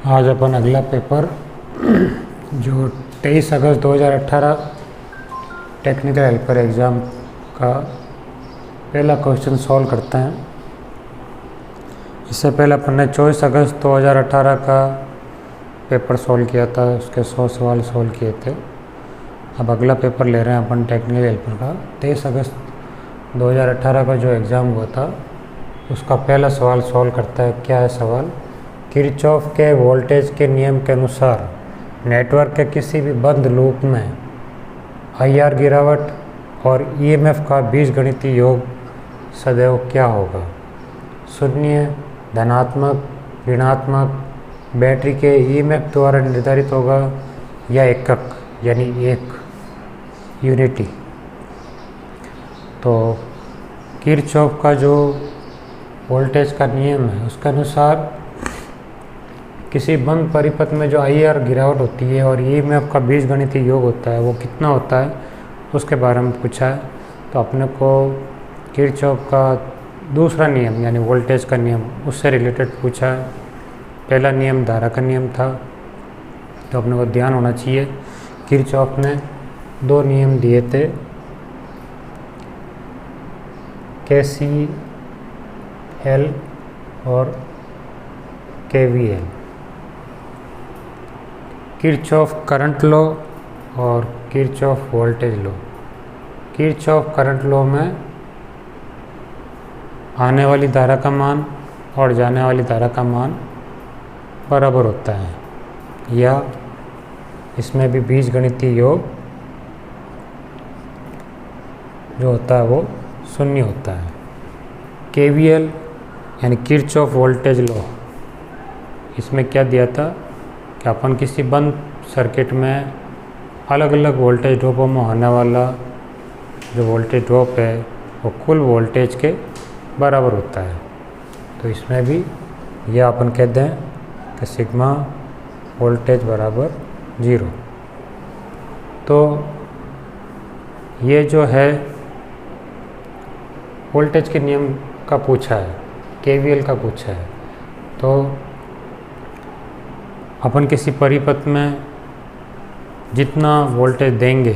आज अपन अगला पेपर जो 23 अगस्त 2018 टेक्निकल हेल्पर एग्ज़ाम का पहला क्वेश्चन सॉल्व करते हैं। इससे पहले अपन ने 24 अगस्त 2018 का पेपर सॉल्व किया था, उसके 100 सवाल सॉल्व किए थे। अब अगला पेपर ले रहे हैं अपन टेक्निकल हेल्पर का। 23 अगस्त 2018 का जो एग्ज़ाम हुआ था उसका पहला सवाल सॉल्व करता है। क्या है सवाल? किरचॉफ के वोल्टेज के नियम के अनुसार नेटवर्क के किसी भी बंद लूप में IR गिरावट और EMF का बीजगणितीय योग सदैव क्या होगा? शून्य, धनात्मक, ऋणात्मक, बैटरी के EMF द्वारा निर्धारित होगा या एकक यानी एक यूनिटी। तो किरचॉफ का जो वोल्टेज का नियम है उसके अनुसार किसी बंद परिपथ में जो IR गिरावट होती है और EMF का बीजगणितीय योग होता है वो कितना होता है उसके बारे में पूछा है। तो अपने को किरचॉफ का दूसरा नियम यानी वोल्टेज का नियम उससे रिलेटेड पूछा है। पहला नियम धारा का नियम था, तो अपने को ध्यान होना चाहिए किरचॉफ ने दो नियम दिए थे, KCL और KVL, किरचॉफ करंट लॉ और Kirchhoff voltage law. Kirchhoff current law में आने वाली धारा का मान और जाने वाली धारा का मान बराबर होता है, या इसमें भी बीजगणितीय योग जो होता है वो शून्य होता है। KVL यानी किरचॉफ वोल्टेज लॉ, इसमें क्या दिया था कि अपन किसी बंद सर्किट में अलग अलग वोल्टेज ड्रॉपों में होने वाला जो वोल्टेज ड्रॉप है वो कुल वोल्टेज के बराबर होता है। तो इसमें भी यह अपन कह दें कि सिग्मा वोल्टेज बराबर 0। तो ये जो है वोल्टेज के नियम का पूछा है, KVL का पूछा है। तो अपन किसी परिपथ में जितना वोल्टेज देंगे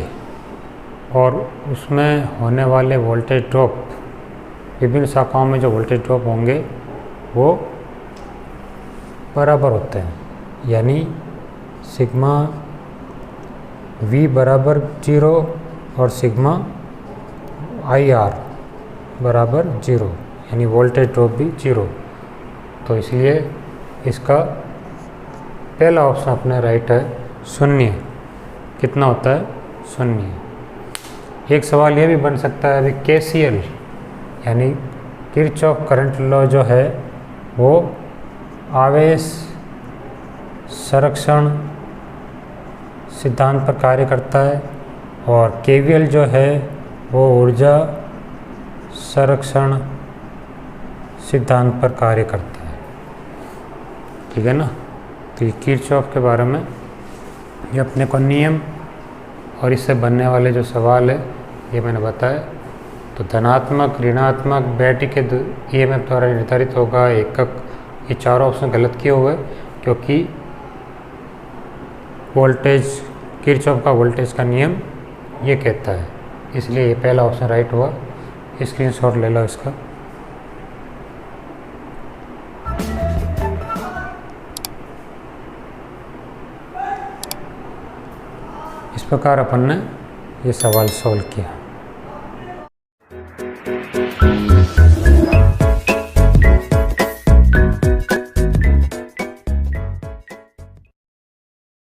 और उसमें होने वाले वोल्टेज ड्रॉप, विभिन्न शाखाओं में जो वोल्टेज ड्रॉप होंगे वो बराबर होते हैं, यानी सिग्मा V बराबर 0 और सिग्मा IR बराबर 0, यानी वोल्टेज ड्रॉप भी 0। तो इसलिए इसका पहला ऑप्शन अपने राइट है, शून्य। कितना होता है? शून्य। एक सवाल ये भी बन सकता है अभी KCL यानी किरचॉफ करंट लॉ जो है वो आवेश संरक्षण सिद्धांत पर कार्य करता है और KVL जो है वो ऊर्जा संरक्षण सिद्धांत पर कार्य करता है। ठीक है ना? तो ये किरचॉफ के बारे में ये अपने को नियम और इससे बनने वाले जो सवाल है ये मैंने बताया। तो धनात्मक, ऋणात्मक, बैटरी के EMF द्वारा निर्धारित होगा, एकक, ये चारों ऑप्शन गलत किए हुए क्योंकि वोल्टेज, किरचॉफ का वोल्टेज का नियम ये कहता है, इसलिए ये पहला ऑप्शन राइट हुआ। स्क्रीनशॉट ले लो इसका। इस प्रकार अपन ने ये सवाल सॉल्व किया।